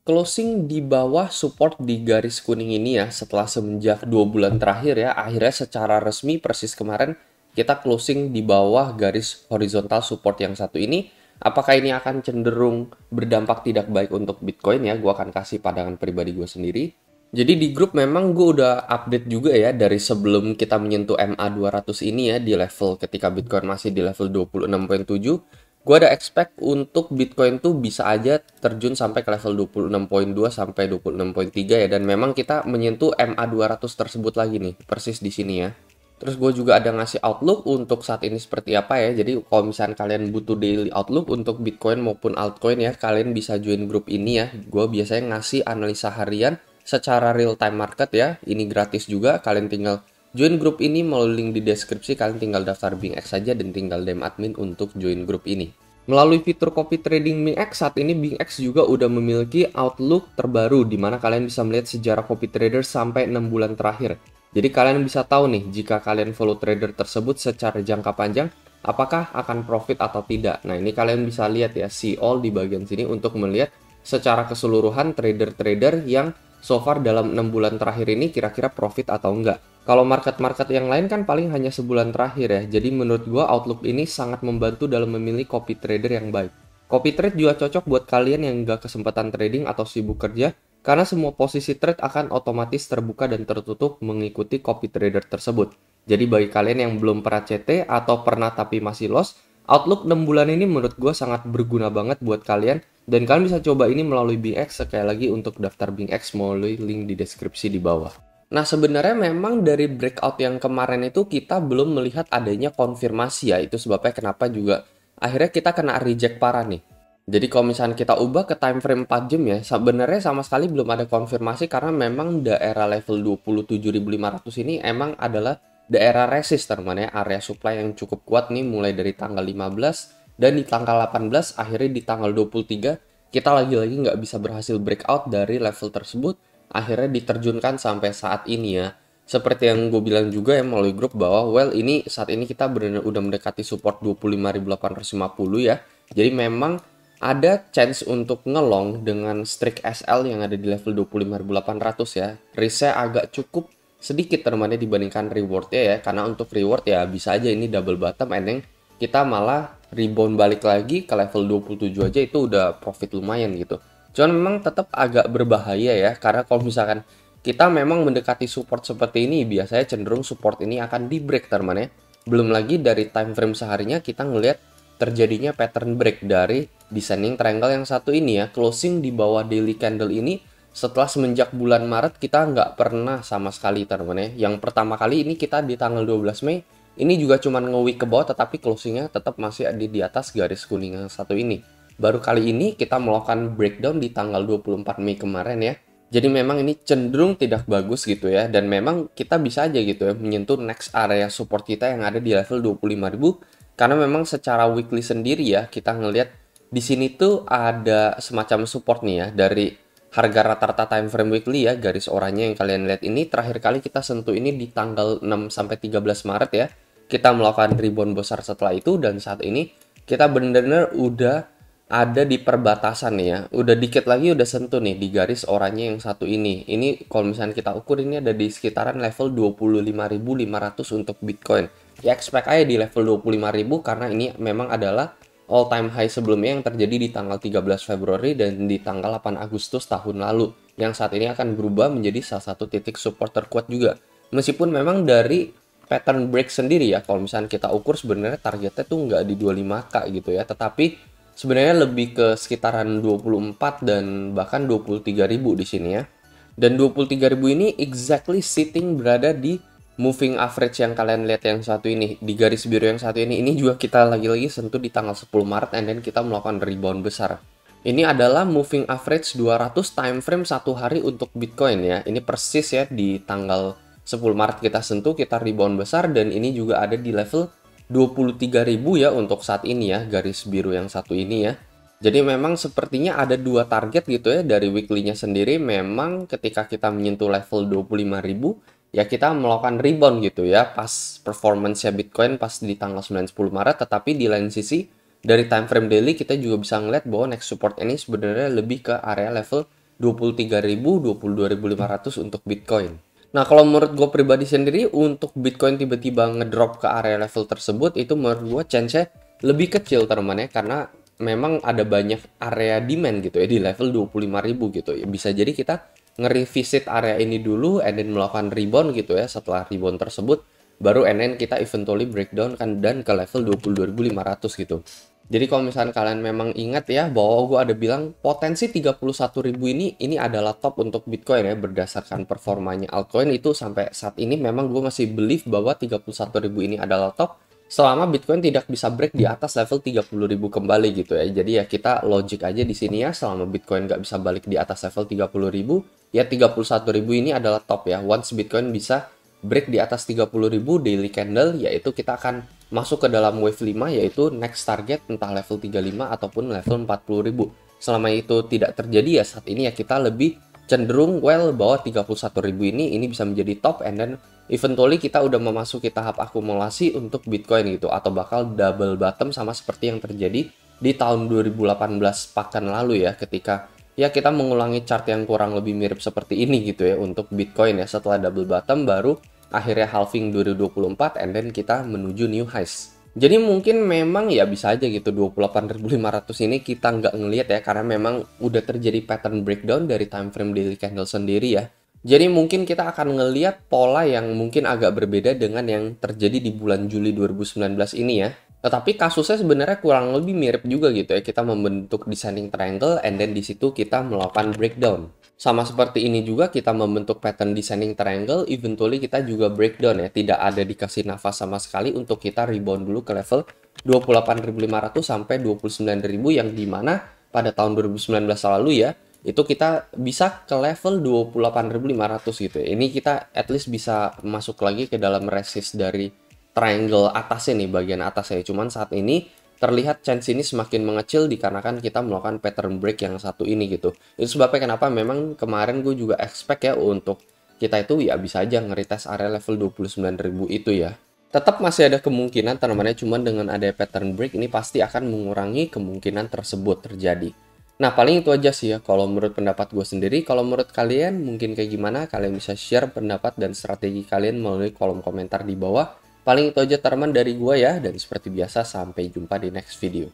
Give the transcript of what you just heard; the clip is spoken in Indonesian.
Closing di bawah support di garis kuning ini ya, setelah semenjak 2 bulan terakhir ya, akhirnya secara resmi persis kemarin kita closing di bawah garis horizontal support yang satu ini. Apakah ini akan cenderung berdampak tidak baik untuk Bitcoin ya? Gue akan kasih pandangan pribadi gue sendiri. Jadi di grup memang gue udah update juga ya dari sebelum kita menyentuh MA200 ini ya di level ketika Bitcoin masih di level 26,7. Gue ada expect untuk Bitcoin tuh bisa aja terjun sampai ke level 26,2 sampai 26,3 ya. Dan memang kita menyentuh MA200 tersebut lagi nih, persis di sini ya. Terus gue juga ada ngasih outlook untuk saat ini seperti apa ya. Jadi kalau misalnya kalian butuh daily outlook untuk Bitcoin maupun altcoin ya, kalian bisa join grup ini ya. Gue biasanya ngasih analisa harian secara real time market ya. Ini gratis juga, kalian tinggal join grup ini melalui link di deskripsi, kalian tinggal daftar BingX saja dan tinggal DM admin untuk join grup ini. Melalui fitur copy trading BingX, saat ini BingX juga udah memiliki outlook terbaru di mana kalian bisa melihat sejarah copy trader sampai 6 bulan terakhir. Jadi kalian bisa tahu nih, jika kalian follow trader tersebut secara jangka panjang, apakah akan profit atau tidak. Nah, ini kalian bisa lihat ya, see all di bagian sini untuk melihat secara keseluruhan trader-trader yang so far dalam 6 bulan terakhir ini kira-kira profit atau enggak. Kalau market-market yang lain kan paling hanya sebulan terakhir ya. Jadi menurut gua outlook ini sangat membantu dalam memilih copy trader yang baik. Copy trade juga cocok buat kalian yang nggak kesempatan trading atau sibuk kerja, karena semua posisi trade akan otomatis terbuka dan tertutup mengikuti copy trader tersebut. Jadi bagi kalian yang belum pernah CT atau pernah tapi masih loss, outlook 6 bulan ini menurut gua sangat berguna banget buat kalian. Dan kalian bisa coba ini melalui BingX, sekali lagi untuk daftar BingX melalui link di deskripsi di bawah. Nah, sebenarnya memang dari breakout yang kemarin itu kita belum melihat adanya konfirmasi ya. Itu sebabnya kenapa juga akhirnya kita kena reject parah nih. Jadi kalau misalnya kita ubah ke time frame 4 jam ya, sebenarnya sama sekali belum ada konfirmasi karena memang daerah level 27.500 ini emang adalah daerah resist teman ya, area supply yang cukup kuat nih mulai dari tanggal 15 dan di tanggal 18 akhirnya di tanggal 23 kita lagi-lagi nggak bisa berhasil breakout dari level tersebut, akhirnya diterjunkan sampai saat ini ya. Seperti yang gue bilang juga ya melalui grup bahwa ini saat ini kita benar udah mendekati support 25.850 ya. Jadi memang ada chance untuk ngelong dengan strike SL yang ada di level 25.800 ya. Risknya agak cukup sedikit teman-teman dibandingkan rewardnya ya. Karena untuk reward ya bisa aja ini double bottom and then kita malah rebound balik lagi ke level 27 aja itu udah profit lumayan gitu. Cuman memang tetap agak berbahaya ya, karena kalau misalkan kita memang mendekati support seperti ini, biasanya cenderung support ini akan di break teman ya. Belum lagi dari time frame seharinya kita ngelihat terjadinya pattern break dari descending triangle yang satu ini ya, closing di bawah daily candle ini setelah semenjak bulan Maret kita nggak pernah sama sekali teman ya. Yang pertama kali ini kita di tanggal 12 Mei, ini juga cuma nge-wick ke bawah tetapi closingnya tetap masih ada di atas garis kuning yang satu ini. Baru kali ini kita melakukan breakdown di tanggal 24 Mei kemarin ya. Jadi memang ini cenderung tidak bagus gitu ya. Dan memang kita bisa aja gitu ya menyentuh next area support kita yang ada di level 25.000. Karena memang secara weekly sendiri ya kita ngelihat di sini tuh ada semacam support nih ya dari harga rata-rata time frame weekly ya, garis oranye yang kalian lihat ini terakhir kali kita sentuh ini di tanggal 6 sampai 13 Maret ya. Kita melakukan rebound besar setelah itu dan saat ini kita benar-benar udah ada di perbatasan nih ya. Udah dikit lagi udah sentuh nih di garis oranye yang satu ini. Ini kalau misalnya kita ukur ini ada di sekitaran level 25.500 untuk Bitcoin. Ya expect aja di level 25.000 karena ini memang adalah all time high sebelumnya yang terjadi di tanggal 13 Februari dan di tanggal 8 Agustus tahun lalu. Yang saat ini akan berubah menjadi salah satu titik support terkuat juga. Meskipun memang dari pattern break sendiri ya, kalau misalnya kita ukur sebenarnya targetnya tuh nggak di 25k gitu ya. Tetapi sebenarnya lebih ke sekitaran 24 dan bahkan 23.000 di sini ya. Dan 23.000 ini exactly sitting berada di moving average yang kalian lihat yang satu ini. Di garis biru yang satu ini juga kita lagi-lagi sentuh di tanggal 10 Maret and then kita melakukan rebound besar. Ini adalah moving average 200 time frame satu hari untuk Bitcoin ya. Ini persis ya di tanggal 10 Maret kita sentuh, kita rebound besar dan ini juga ada di level 23.000 ya untuk saat ini ya, garis biru yang satu ini ya. Jadi memang sepertinya ada dua target gitu ya dari weekly-nya sendiri. Memang ketika kita menyentuh level 25.000 ya kita melakukan rebound gitu ya pas performance-nya Bitcoin pas di tanggal 9-10 Maret. Tetapi di lain sisi dari time frame daily kita juga bisa ngeliat bahwa next support ini sebenarnya lebih ke area level 23.000, 22.500 untuk Bitcoin. Nah, kalau menurut gue pribadi sendiri, untuk Bitcoin tiba-tiba ngedrop ke area level tersebut, itu menurut gue chance-nya lebih kecil teman ya, karena memang ada banyak area demand gitu ya, di level 25.000 gitu ya. Bisa jadi kita nge-revisit area ini dulu, and then melakukan rebound gitu ya. Setelah rebound tersebut, baru and then kita eventually breakdown kan dan ke level 22.500 gitu. Jadi kalau misalnya kalian memang ingat ya bahwa gue ada bilang potensi 31.000 ini adalah top untuk Bitcoin ya, berdasarkan performanya altcoin itu sampai saat ini memang gue masih believe bahwa 31.000 ini adalah top selama Bitcoin tidak bisa break di atas level 30.000 kembali gitu ya. Jadi ya kita logic aja di sini ya, selama Bitcoin nggak bisa balik di atas level 30.000, ya 31.000 ini adalah top ya. Once Bitcoin bisa break di atas 30.000 daily candle, yaitu kita akan masuk ke dalam wave 5, yaitu next target entah level 35 ataupun level 40.000. Selama itu tidak terjadi ya saat ini ya kita lebih cenderung bahwa 31.000 ini bisa menjadi top, and then eventually kita udah memasuki tahap akumulasi untuk Bitcoin gitu, atau bakal double bottom sama seperti yang terjadi di tahun 2018 pekan lalu ya, ketika ya kita mengulangi chart yang kurang lebih mirip seperti ini gitu ya untuk Bitcoin ya. Setelah double bottom baru akhirnya halving 2024, and then kita menuju new highs. Jadi mungkin memang ya bisa aja gitu 28.500 ini kita nggak ngelihat ya, karena memang udah terjadi pattern breakdown dari time frame daily candle sendiri ya. Jadi mungkin kita akan ngelihat pola yang mungkin agak berbeda dengan yang terjadi di bulan Juli 2019 ini ya. Tetapi kasusnya sebenarnya kurang lebih mirip juga gitu ya. Kita membentuk descending triangle, and then di situ kita melakukan breakdown. Sama seperti ini juga kita membentuk pattern descending triangle, eventually kita juga breakdown ya. Tidak ada dikasih nafas sama sekali untuk kita rebound dulu ke level 28.500 sampai 29.000, yang dimana pada tahun 2019 lalu ya, itu kita bisa ke level 28.500 gitu ya. Ini kita at least bisa masuk lagi ke dalam resist dari triangle atasnya nih, bagian atasnya. Cuman saat ini terlihat chance ini semakin mengecil dikarenakan kita melakukan pattern break yang satu ini gitu. Itu sebabnya kenapa memang kemarin gue juga expect ya untuk kita itu ya bisa aja nge-retest area level 29.000 itu ya. Tetap masih ada kemungkinan teman-teman, cuman dengan ada pattern break ini pasti akan mengurangi kemungkinan tersebut terjadi. Nah, paling itu aja sih ya kalau menurut pendapat gue sendiri. Kalau menurut kalian mungkin kayak gimana? Kalian bisa share pendapat dan strategi kalian melalui kolom komentar di bawah. Paling itu aja teman dari gue ya, dan seperti biasa sampai jumpa di next video.